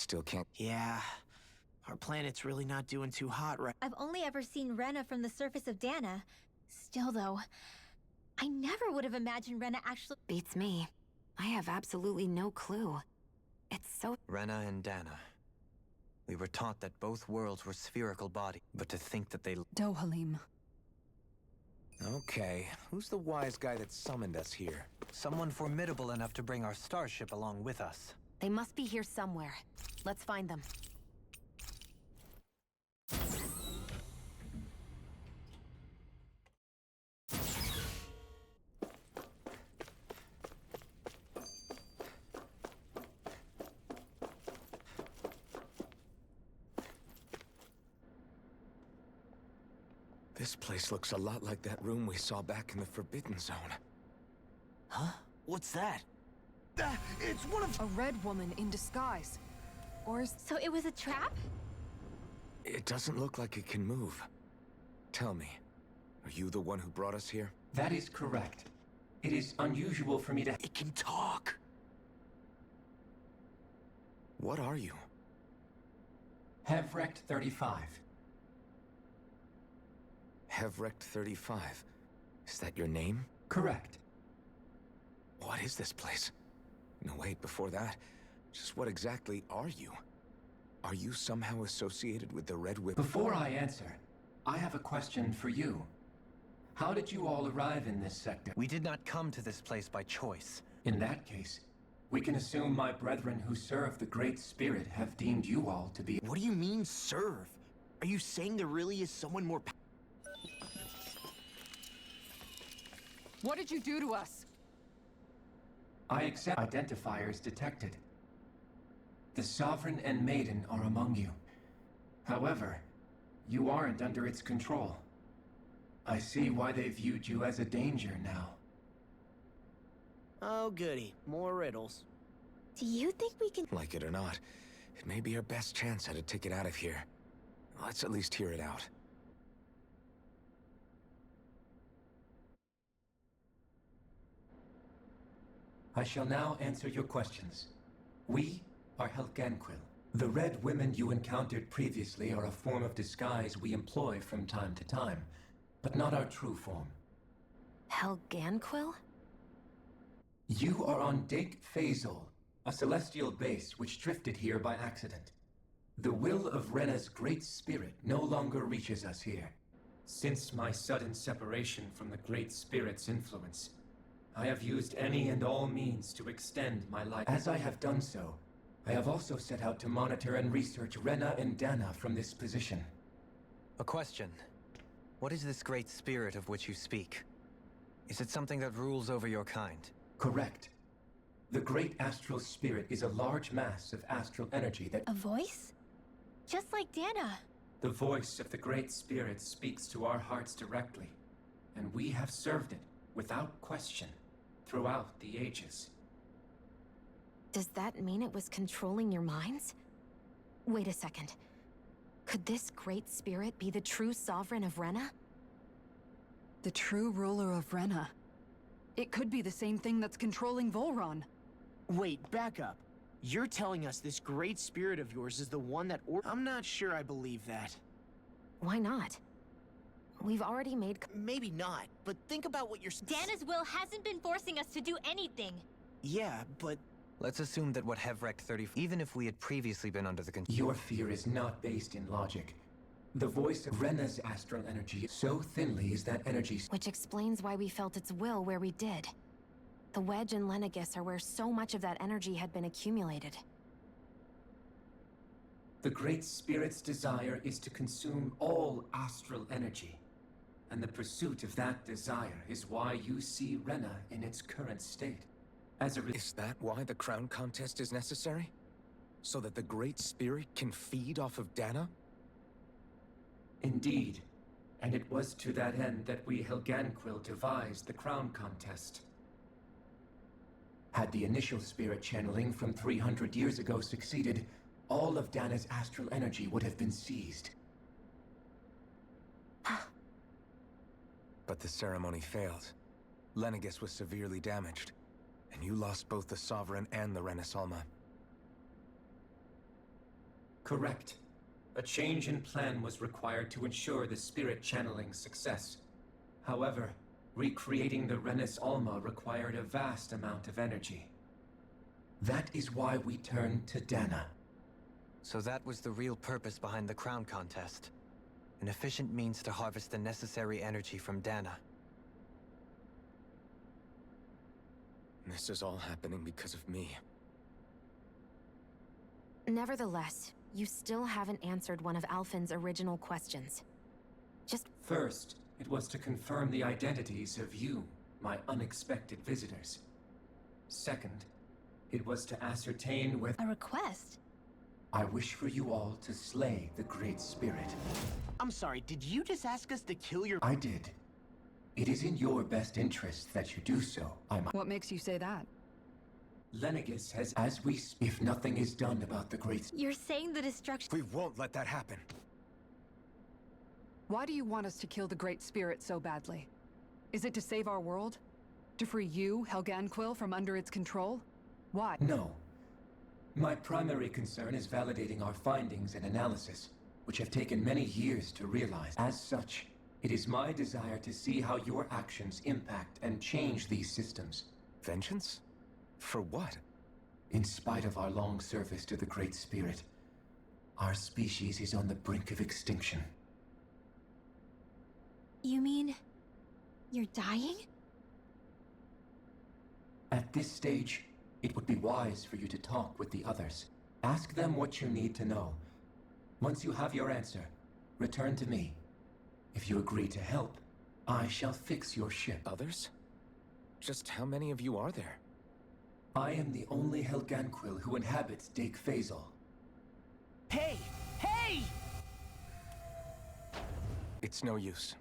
still can't... Yeah, our planet's really not doing too hot right. I've only ever seen Rena from the surface of Dana. Still though, I never would have imagined Rena actually— Beats me. I have absolutely no clue. It's so— Rena and Dana. We were taught that both worlds were spherical bodies, but to think that they... Dohalim. Okay, who's the wise guy that summoned us here? Someone formidable enough to bring our starship along with us. They must be here somewhere. Let's find them. This place looks a lot like that room we saw back in the Forbidden Zone. Huh? What's that? It's one of— A red woman in disguise. Or is— So it was a trap? It doesn't look like it can move. Tell me, are you the one who brought us here? That is correct. It is unusual for me to— It can talk! What are you? Hevrect 35. Hevrect 35. Is that your name? Correct. What is this place? No, wait, before that, just what exactly are you? Are you somehow associated with the Red Whip? Before I answer, I have a question for you. How did you all arrive in this sector? We did not come to this place by choice. In that case, we can assume my brethren who serve the Great Spirit have deemed you all to be— What do you mean, serve? Are you saying there really is someone more— What did you do to us? I accept identifiers detected. The Sovereign and Maiden are among you. However, you aren't under its control. I see why they viewed you as a danger now. Oh, goody. More riddles. Do you think we can— Like it or not, it may be our best chance at a ticket out of here. Let's at least hear it out. I shall now answer your questions. We are Helganquil. The red women you encountered previously are a form of disguise we employ from time to time, but not our true form. Helganquil? You are on Dake Phasol, a celestial base which drifted here by accident. The will of Rena's great spirit no longer reaches us here. Since my sudden separation from the Great Spirit's influence, I have used any and all means to extend my life. As I have done so, I have also set out to monitor and research Rena and Dana from this position. A question. What is this great spirit of which you speak? Is it something that rules over your kind? Correct. The Great Astral Spirit is a large mass of astral energy that— a voice? Just like Dana. The voice of the Great Spirit speaks to our hearts directly, and we have served it, without question, throughout the ages. Does that mean it was controlling your minds? Wait a second. Could this great spirit be the true sovereign of Rena? The true ruler of Rena. It could be the same thing that's controlling Volron. Wait, back up. You're telling us this great spirit of yours is the one that— I'm not sure I believe that. Why not? We've already made— Maybe not, but think about what you're— Dana's will hasn't been forcing us to do anything. Yeah, but— Let's assume that what Hevrect 30... Even if we had previously been under the control... Your fear is not based in logic. The voice of Rena's astral energy, so thinly is that energy— Which explains why we felt its will where we did. The Wedge and Lenegis are where so much of that energy had been accumulated. The Great Spirit's desire is to consume all astral energy. And the pursuit of that desire is why you see Rena in its current state. Is that why the crown contest is necessary? So that the Great Spirit can feed off of Dana? Indeed. And it was to that end that we Helganquil devised the crown contest. Had the initial spirit channeling from 300 years ago succeeded, all of Dana's astral energy would have been seized. But the ceremony failed. Lenegis was severely damaged, and you lost both the Sovereign and the Rena's Alma. Correct. A change in plan was required to ensure the spirit channeling's success. However, recreating the Renis Alma required a vast amount of energy. That is why we turned to Dana. So that was the real purpose behind the crown contest. An efficient means to harvest the necessary energy from Dana. This is all happening because of me. Nevertheless, you still haven't answered one of Alphen's original questions. Just First, it was to confirm the identities of you, my unexpected visitors. Second, it was to ascertain whether A request? I wish for you all to slay the Great Spirit. I'm sorry, did you just ask us to kill your— I did. It is in your best interest that you do so, I might. What makes you say that? Lenegis has, if nothing is done about the Great You're saying the destruction— We won't let that happen. Why do you want us to kill the Great Spirit so badly? Is it to save our world? To free you, Helganquil, from under its control? Why? No. My primary concern is validating our findings and analysis, which have taken many years to realize. As such, it is my desire to see how your actions impact and change these systems. Vengeance? For what? In spite of our long service to the Great Spirit, our species is on the brink of extinction. You mean... you're dying? At this stage, it would be wise for you to talk with the others. Ask them what you need to know. Once you have your answer, return to me. If you agree to help, I shall fix your ship. Others? Just how many of you are there? I am the only Helganquil who inhabits Dake Faisal. Hey! Hey! It's no use.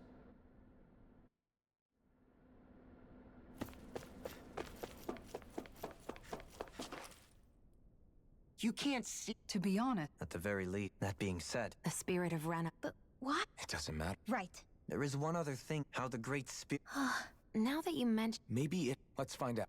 You can't see— To be honest, At the very least, that being said, the spirit of Rena. But what? It doesn't matter. Right. there is one other thing. How the Great Spirit... Now that you mention... Maybe it... Let's find out.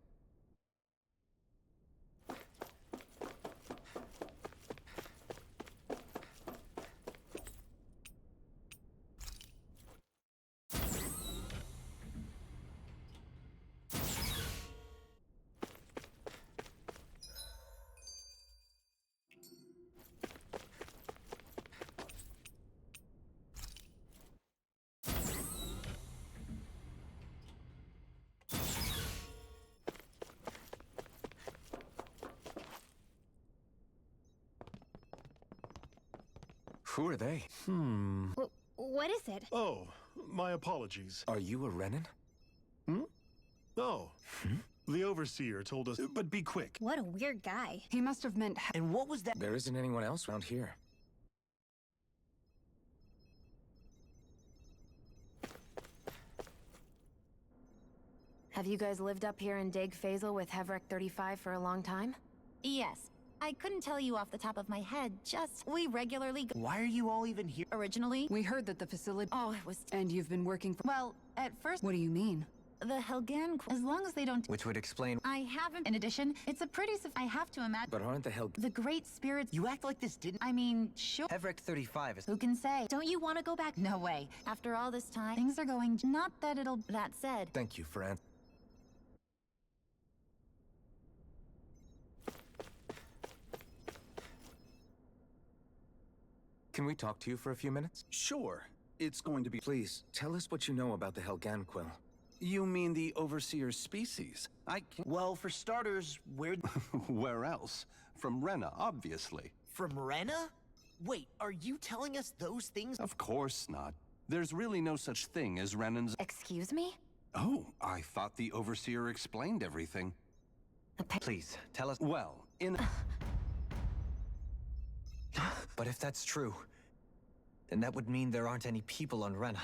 Who are they? What is it? Oh, my apologies. Are you a Renin? Oh, the Overseer told us, but be quick. What a weird guy. he must have meant And what was that? There isn't anyone else around here. Have you guys lived up here in Dake Faisal with Hevrek 35 for a long time? Yes. I couldn't tell you off the top of my head, just we regularly go. Why are you all even here? Originally, we heard that the facility... oh, it was... And you've been working for... Well, at first, What do you mean? the Helgan, as long as they don't... Which would explain... I haven't... In addition, it's a pretty... I have to imagine... But aren't the Hel... The Great Spirits... You act like this didn't— I mean, sure... Hevrek 35 is... Who can say? Don't you want to go back? No way. After all this time, things are going... Not that it'll... That said... Thank you for answering. Can we talk to you for a few minutes? Sure, it's going to be... Please, tell us what you know about the Helganquil. You mean the Overseer's species? I can't... Well, for starters, where— Where else? From Rena, obviously. From Rena? Wait, are you telling us those things? Of course not. There's really no such thing as Renans... Excuse me? Oh, I thought the Overseer explained everything. Please, tell us... Well, in... But if that's true, then that would mean there aren't any people on Rena.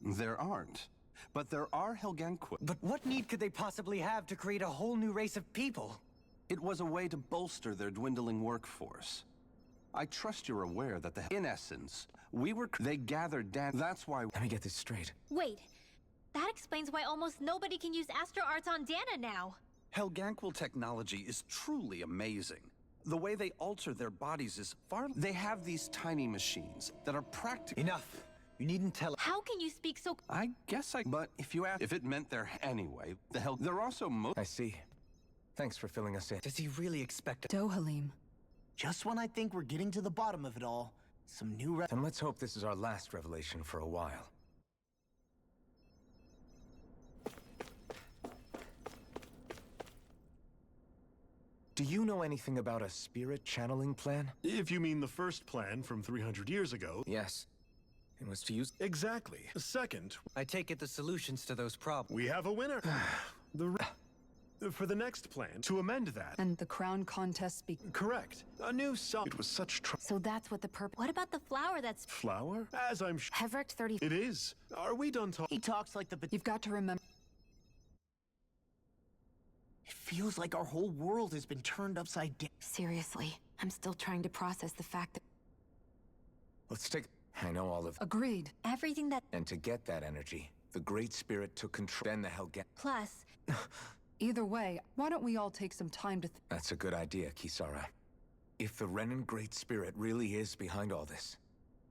There aren't. But there are Helganquil. But what need could they possibly have to create a whole new race of people? It was a way to bolster their dwindling workforce. I trust you're aware that in essence, they gathered that's why... Let me get this straight. Wait. That explains why almost nobody can use Astro Arts on Dana now. Helganquil technology is truly amazing. The way they alter their bodies is far... They have these tiny machines that are practical. Enough! You needn't tell. How can you speak so... I guess I... But if you ask... If it meant they're... Anyway, the hell... They're also I see. Thanks for filling us in. Does he really expect it? Dohalim. Just when I think we're getting to the bottom of it all, some new And let's hope this is our last revelation for a while. Do you know anything about a spirit channeling plan? If you mean the first plan from 300 years ago. Yes. It was to use... Exactly. Second, I take it the solutions to those problems. we have a winner. For the next plan, to amend that. And the crown contest Correct. A new song. It was such So that's what the purple... What about the flower that's... flower? As I'm sure. Hevrecht 30... It is. Are we done talking? He talks like the... You've got to remember... It feels like our whole world has been turned upside down. Seriously, I'm still trying to process the fact that... Let's take... I know all of... Agreed. Everything that... And to get that energy, the Great Spirit took control. Then the Helgen... Plus, Either way, why don't we all take some time to... That's a good idea, Kisara. If the Renan Great Spirit really is behind all this,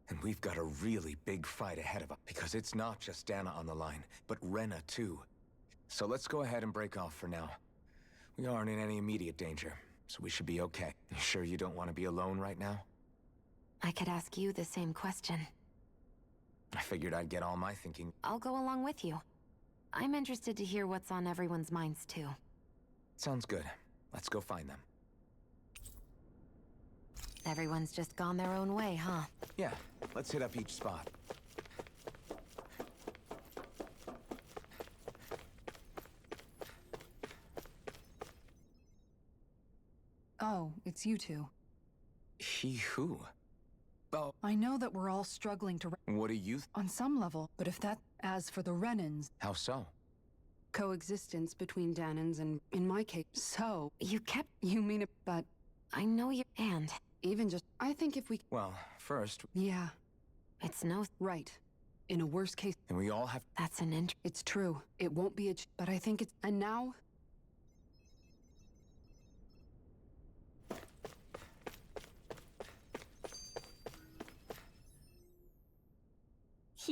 then we've got a really big fight ahead of us. Because it's not just Dana on the line, but Rena too. So let's go ahead and break off for now. We aren't in any immediate danger, so we should be okay. You sure you don't want to be alone right now? I could ask you the same question. I figured I'd get all my thinking. I'll go along with you. I'm interested to hear what's on everyone's minds, too. Sounds good. Let's go find them. Everyone's just gone their own way, huh? Yeah, let's hit up each spot. Oh, it's you two. He who? Oh, I know that we're all struggling to... what do you... on some level, but if that... As for the Renans, How so? coexistence between Danans and, in my case, so... You kept... You mean it, but I know you... And... even just... I think if we... Well, first, Yeah, It's no... right. In a worst case, and we all have... That's an int... it's true. It won't be a... But I think it's... And now...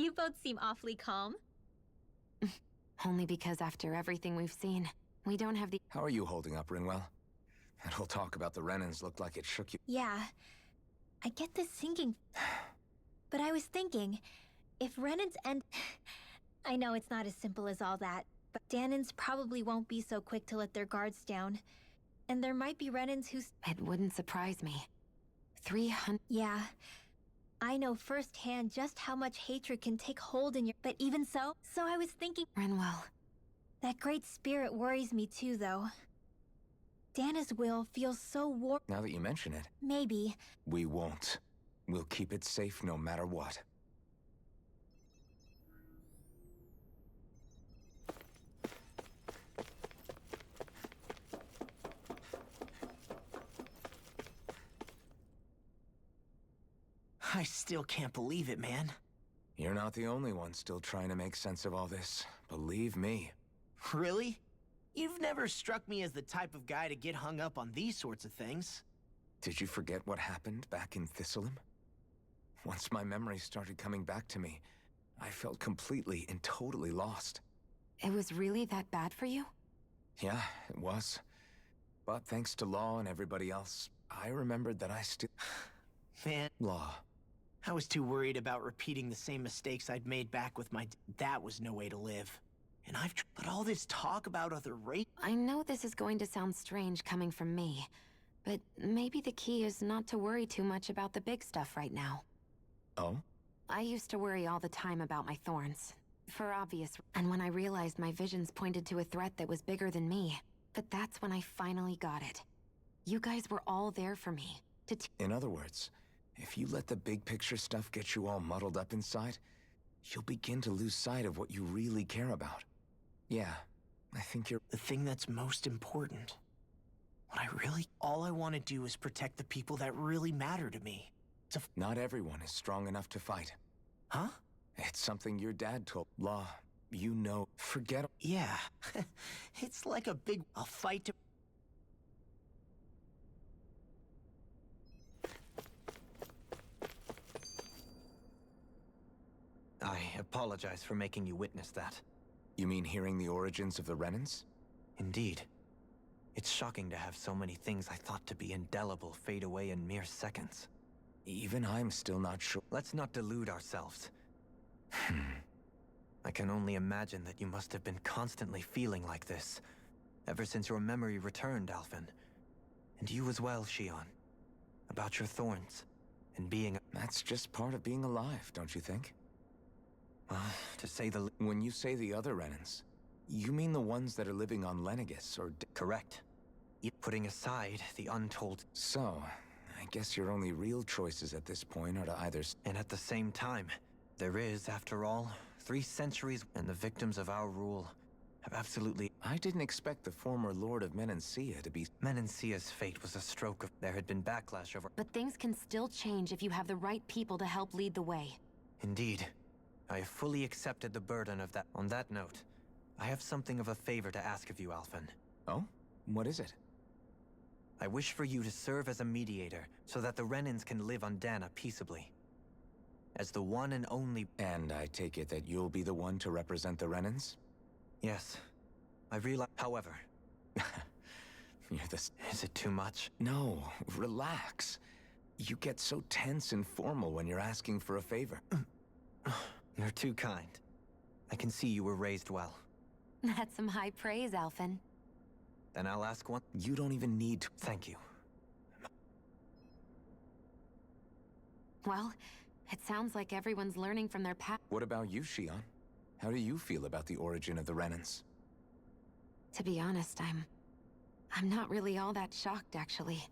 you both seem awfully calm. Only because after everything we've seen, we don't have the... How are you holding up, Rinwell? That whole talk about the Renans looked like it shook you. Yeah, I get this sinking. But I was thinking, if Renan's end... I know it's not as simple as all that, but Danans probably won't be so quick to let their guards down. And there might be Renans who... It wouldn't surprise me. 300... Yeah, I know firsthand just how much hatred can take hold in your... But even so, I was thinking... Renwell. That great spirit worries me too, though. Dana's will feels so warm. Now that you mention it, Maybe. we won't. We'll keep it safe no matter what. I still can't believe it, man. You're not the only one still trying to make sense of all this. Believe me. Really? You've never struck me as the type of guy to get hung up on these sorts of things. Did you forget what happened back in Thistleum? Once my memories started coming back to me, I felt completely and totally lost. It was really that bad for you? Yeah, it was. But thanks to Law and everybody else, I remembered that I still... Man, Law. I was too worried about repeating the same mistakes I'd made back with my... That was no way to live. And but all this talk about other race... I know this is going to sound strange coming from me, but maybe the key is not to worry too much about the big stuff right now. Oh? I used to worry all the time about my thorns. For obvious... And when I realized my visions pointed to a threat that was bigger than me, but that's when I finally got it. You guys were all there for me. In other words, if you let the big picture stuff get you all muddled up inside, you'll begin to lose sight of what you really care about. Yeah, I think you're... The thing that's most important. All I want to do is protect the people that really matter to me. Not everyone is strong enough to fight. Huh? It's something your dad told. Law, you know, forget... Yeah. It's like a fight to... apologize for making you witness that. You mean hearing the origins of the Renans? Indeed. It's shocking to have so many things I thought to be indelible fade away in mere seconds. Even I'm still not sure. Let's not delude ourselves. I can only imagine that you must have been constantly feeling like this, ever since your memory returned, Alphen. And you as well, Shion. About your thorns, and being... That's just part of being alive, don't you think? To say the... When you say the other Renans, you mean the ones that are living on Lenegis, or... Correct. Putting aside the untold... So, I guess your only real choices at this point are to either... And at the same time, there is, after all, 3 centuries, and the victims of our rule have absolutely... I didn't expect the former Lord of Menancia to be... Menancia's fate was a stroke of... There had been backlash over... But things can still change if you have the right people to help lead the way. Indeed. I have fully accepted the burden of that. On that note, I have something of a favor to ask of you, Alphen. Oh? What is it? I wish for you to serve as a mediator, so that the Renans can live on Dana peaceably. As the one and only... And I take it that you'll be the one to represent the Renans? Yes. I realize... However... You're this... Is it too much? No, relax. You get so tense and formal when you're asking for a favor. You're too kind. I can see you were raised well. That's some high praise, Alphen. Then I'll ask one. You don't even need to... Thank you. Well, it sounds like everyone's learning from their past. What about you, Shion? How do you feel about the origin of the Renans? To be honest, I'm not really all that shocked, actually.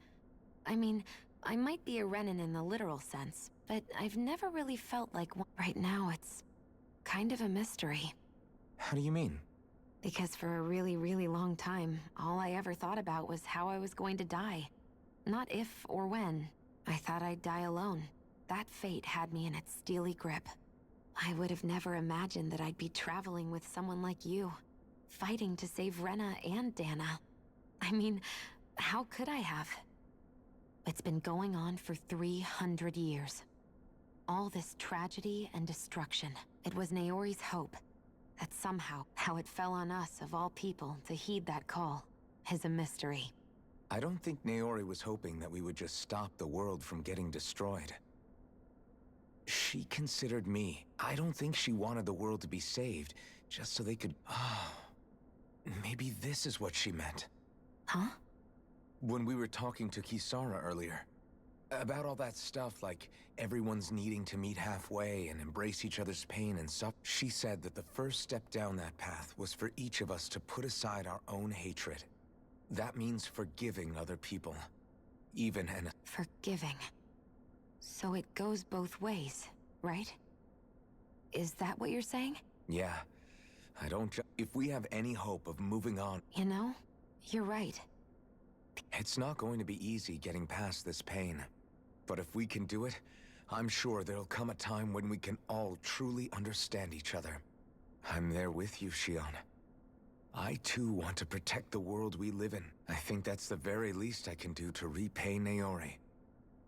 I mean, I might be a Renan in the literal sense, but I've never really felt like one. Right now, it's kind of a mystery. How do you mean? Because for a really, really long time, all I ever thought about was how I was going to die. Not if or when. I thought I'd die alone. That fate had me in its steely grip. I would have never imagined that I'd be traveling with someone like you, fighting to save Rena and Dana. I mean, how could I have? It's been going on for 300 years. All this tragedy and destruction. It was Naori's hope that somehow, how it fell on us of all people to heed that call, is a mystery. I don't think Naori was hoping that we would just stop the world from getting destroyed. She considered me. I don't think she wanted the world to be saved, just so they could... Maybe this is what she meant. Huh? When we were talking to Kisara earlier, about all that stuff like everyone's needing to meet halfway and embrace each other's pain and suffering, she said that the first step down that path was for each of us to put aside our own hatred. That means forgiving other people, even an... Forgiving. So it goes both ways, right? Is that what you're saying? Yeah. I don't If we have any hope of moving on... You know, you're right. It's not going to be easy getting past this pain. But if we can do it, I'm sure there'll come a time when we can all truly understand each other. I'm there with you, Shion. I too want to protect the world we live in. I think that's the very least I can do to repay Naori.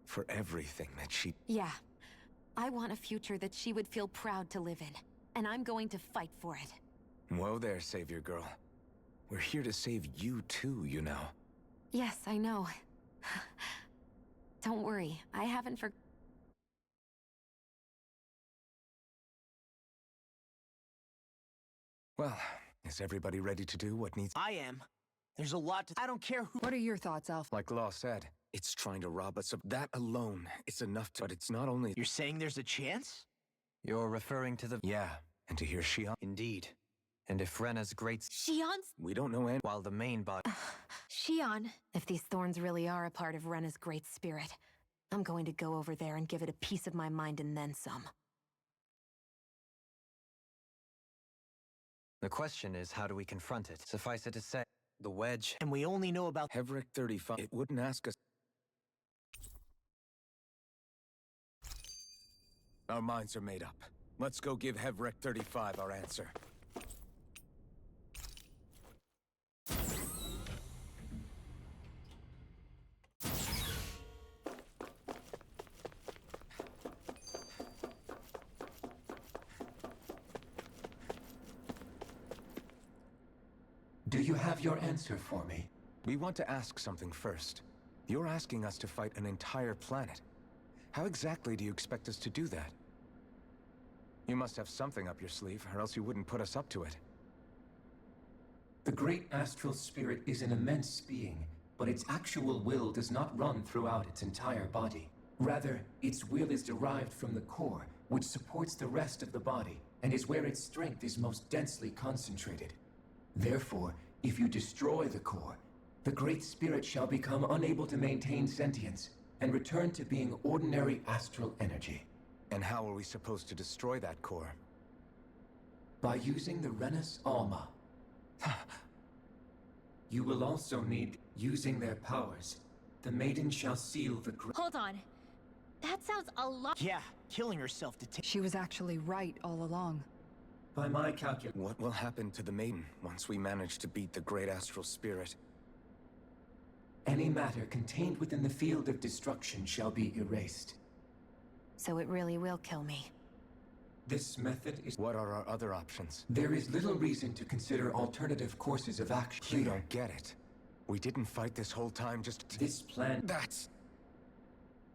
For everything that she... Yeah. I want a future that she would feel proud to live in. And I'm going to fight for it. Whoa there, Savior Girl. We're here to save you too, you know. Yes, I know. Don't worry, I haven't Well, is everybody ready to do what needs... I am. There's a lot to... I don't care who... What are your thoughts, Alphen? Like Law said, it's trying to rob us of... That alone is enough to... But it's not only... You're saying there's a chance? You're referring to the... Yeah, and to hear Shion... Indeed. And if Rena's great... Shion's... We don't know any... While the main body... Shion. If these thorns really are a part of Rena's great spirit, I'm going to go over there and give it a piece of my mind and then some. The question is, how do we confront it? Suffice it to say, the wedge... And we only know about... Heverick 35... It wouldn't ask us... Our minds are made up. Let's go give Heverick 35 our answer. you have your answer for me? We want to ask something first. You're asking us to fight an entire planet. How exactly do you expect us to do that? You must have something up your sleeve, or else you wouldn't put us up to it. The great astral spirit is an immense being, but its actual will does not run throughout its entire body. Rather, its will is derived from the core, which supports the rest of the body, and is where its strength is most densely concentrated. Therefore, if you destroy the core, the Great Spirit shall become unable to maintain sentience, and return to being ordinary astral energy. And how are we supposed to destroy that core? By using the Renus Alma. You will also need using their powers. The maiden shall seal the Hold on. That sounds a lot. Yeah, killing herself to take. She was actually right all along. By my calculation. What will happen to the maiden once we manage to beat the great astral spirit? Any matter contained within the field of destruction shall be erased. So it really will kill me. This method is... What are our other options? There is little reason to consider alternative courses of action. You don't get it. We didn't fight this whole time just to... This plan... That's...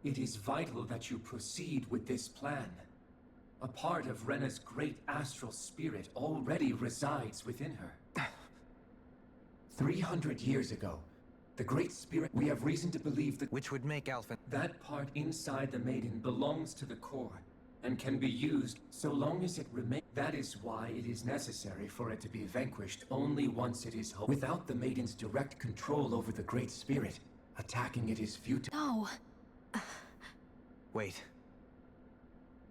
It is vital that you proceed with this plan. A part of Rena's great astral spirit already resides within her. 300 years ago, the Great Spirit... We have reason to believe that... Which would make Alphen... That part inside the maiden belongs to the core, and can be used so long as it remains. That is why it is necessary for it to be vanquished only once it is whole. Without the maiden's direct control over the Great Spirit, attacking it is futile. No. Wait.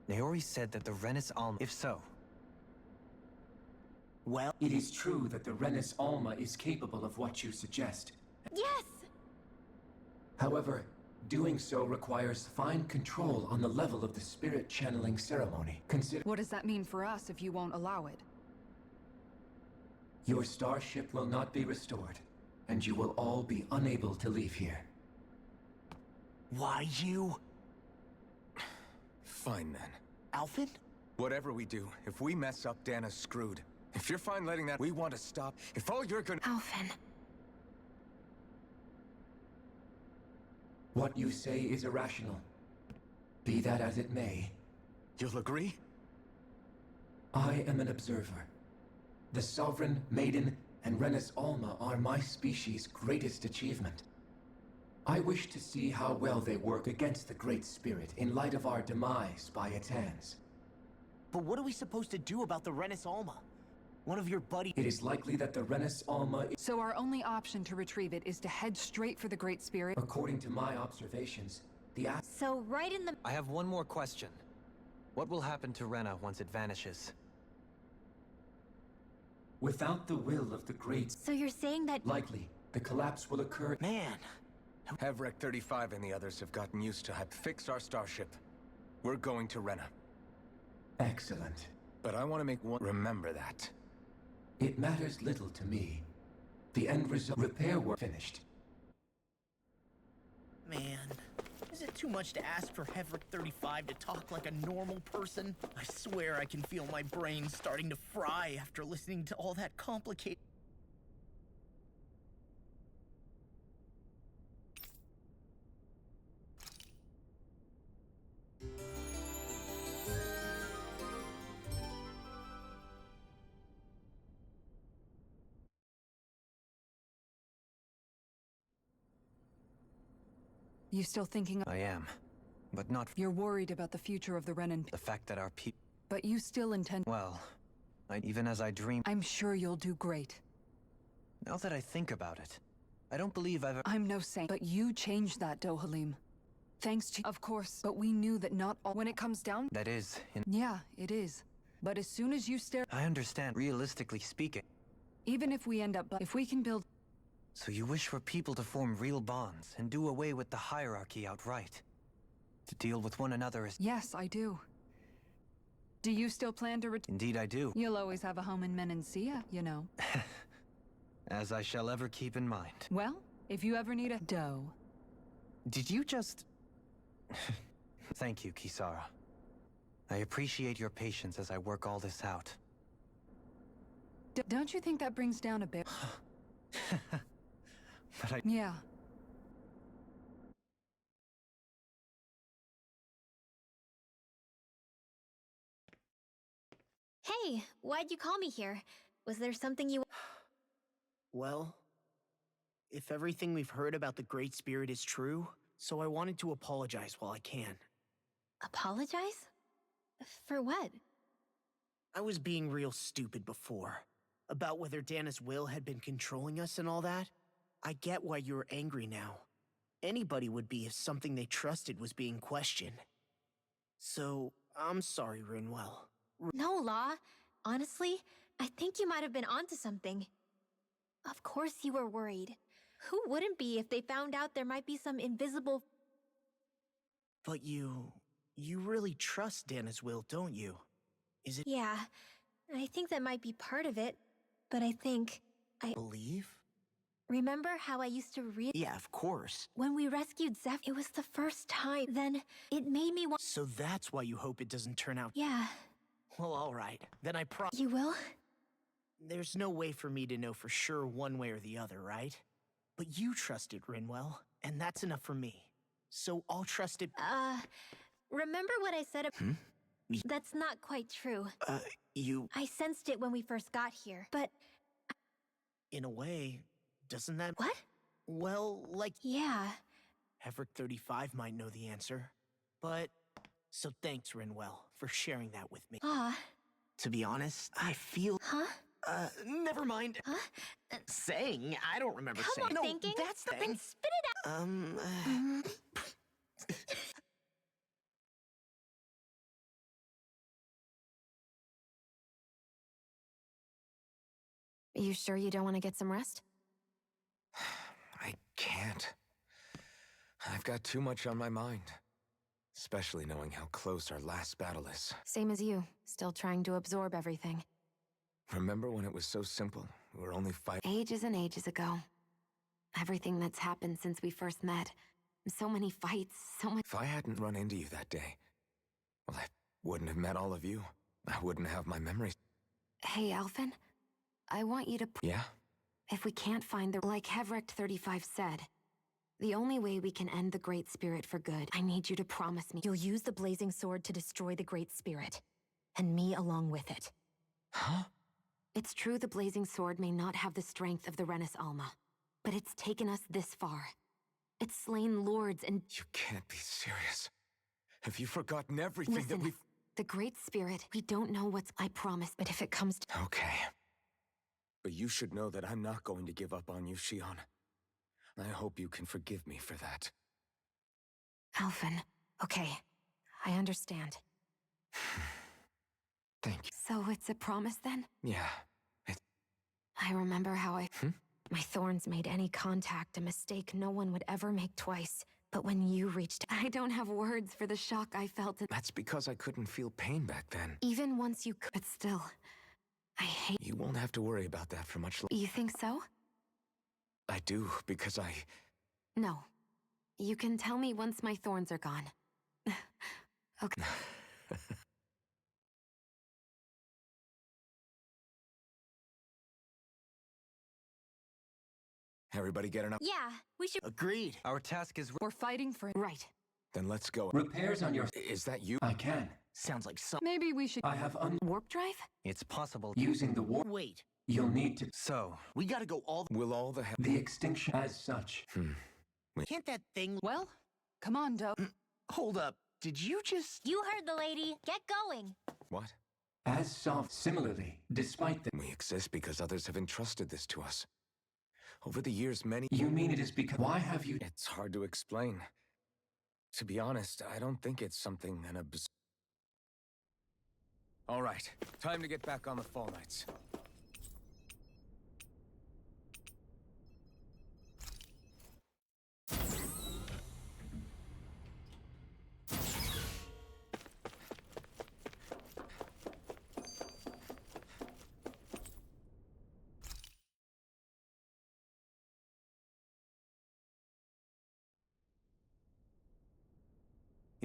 Naori said that the Renus Alma... If so... Well, It is true that the Renus Alma is capable of what you suggest. Yes! However, doing so requires fine control on the level of the spirit channeling ceremony. Consider What does that mean for us if you won't allow it? your starship will not be restored, and you will all be unable to leave here. why you? Fine, then. Alphen? Whatever we do, if we mess up, Dana's screwed. If you're fine letting that... We want to stop. If all you're gonna... Alphen. What you say is irrational. Be that as it may, You'll agree? I am an observer. The Sovereign, Maiden, and Renus Alma are my species' greatest achievement. I wish to see how well they work against the Great Spirit in light of our demise by its hands. But what are we supposed to do about the Renus Alma? One of your buddies... It is likely that the Renus Alma, So our only option to retrieve it is to head straight for the Great Spirit? according to my observations, So right in the... I have one more question. What will happen to Rena once it vanishes? without the will of the Great, So you're saying that... likely the collapse will occur. Man, Havrek 35 and the others have gotten used to fix our starship. We're going to Rena. Excellent. But I want to make one... Remember that. It matters little to me. The end result, repair work finished. man. Is it too much to ask for Havrek 35 to talk like a normal person? I swear I can feel my brain starting to fry after listening to all that complicated... You still thinking... I am. But not You're worried about the future of the Renan... the fact that our people... But you still intend... Well, even as I dream... I'm sure you'll do great. Now that I think about it, I don't believe I've... I'm no saint, but you changed that, Dohalim. Thanks to... Of course, but we knew that not all... When it comes down... That is, Yeah, it is. But as soon as you stare... I understand, realistically speaking. Even if we end up... If we can build... So you wish for people to form real bonds and do away with the hierarchy outright? To deal with one another as... Yes, I do. Do you still plan to Indeed I do. You'll always have a home in Menancia, you know. As I shall ever keep in mind. Well, if you ever need a dough... Did you just... Thank you, Kisara. I appreciate your patience as I work all this out. Don't you think that brings down a bit... But I... Yeah. Hey, why'd you call me here? Was there something you... Well, if everything we've heard about the Great Spirit is true, so I wanted to apologize while I can. Apologize? For what? I was being real stupid before. About whether Dana's will had been controlling us and all that. I get why you're angry now. Anybody would be if something they trusted was being questioned. So, I'm sorry, Rinwell. No, Law. Honestly, I think you might have been onto something. Of course you were worried. Who wouldn't be if they found out there might be some invisible... But you really trust Dana's will, don't you? Is it... Yeah, I think that might be part of it. But I think... Believe? Remember how I used to read... Yeah, of course. When we rescued Zeph, it was the first time. Then, it made me want... So that's why you hope it doesn't turn out... Yeah. Well, alright. Then I promise... You will? There's no way for me to know for sure one way or the other, right? But you trusted Rinwell, and that's enough for me. So I'll trust it... Remember what I said... That's not quite true. You... I sensed it when we first got here, but... In a way, doesn't that... What? Well, like... Yeah. Heverick 35 might know the answer. But... So thanks, Rinwell, for sharing that with me. To be honest, I feel... Huh? Never mind. Huh? Saying, I don't remember Come saying... on, No, thinking. that's the Then thing. spit it out! You sure you don't want to get some rest? I can't. I've got too much on my mind. Especially knowing how close our last battle is. Same as you, still trying to absorb everything. Remember when it was so simple? We were only fighting... Ages and ages ago. Everything that's happened since we first met. So many fights, so much... If I hadn't run into you that day, well, I wouldn't have met all of you. I wouldn't have my memories. Hey, Alphen. I want you to... Yeah? If we can't find the... Like Heverick 35 said, the only way we can end the Great Spirit for good, I need you to promise me you'll use the Blazing Sword to destroy the Great Spirit. And me along with it. Huh? It's true the Blazing Sword may not have the strength of the Renis Alma, but it's taken us this far. It's slain lords and... You can't be serious. Have you forgotten everything Listen, that we've... the Great Spirit, we don't know what's... I promise, but if it comes to... Okay. But you should know that I'm not going to give up on you, Shion. I hope you can forgive me for that. Alphen, okay. I understand. Thank you. So it's a promise then? Yeah. I remember how my thorns made any contact a mistake no one would ever make twice. But when you reached, I don't have words for the shock I felt. That's because I couldn't feel pain back then. Even once you could, but still, I hate... You won't have to worry about that for much longer. You think so? I do, because I... No. You can tell me once my thorns are gone. Okay. Everybody get enough? Yeah, we should... Agreed. Our task is... We're fighting for... Right. Then let's go. Repairs on your... Is that you? I can. Sounds like some... Maybe we should... I have Warp drive? It's possible... Using the warp... Wait, You'll need to... So, we gotta go all the... Will all the... The extinction as such. Can't that thing... Well, come on, Doe. Hold up. Did you just... You heard the lady. Get going. What? As soft. Similarly, despite the... We exist because others have entrusted this to us. Over the years, many... You mean it is because... Why have you... It's hard to explain. To be honest, I don't think it's something an All right, time to get back on the Fall Knights.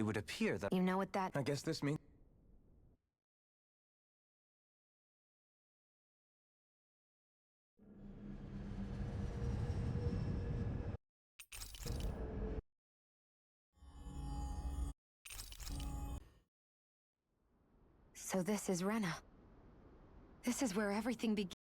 it would appear that... You know what that... I guess this means... So this is Rena. This is where everything began.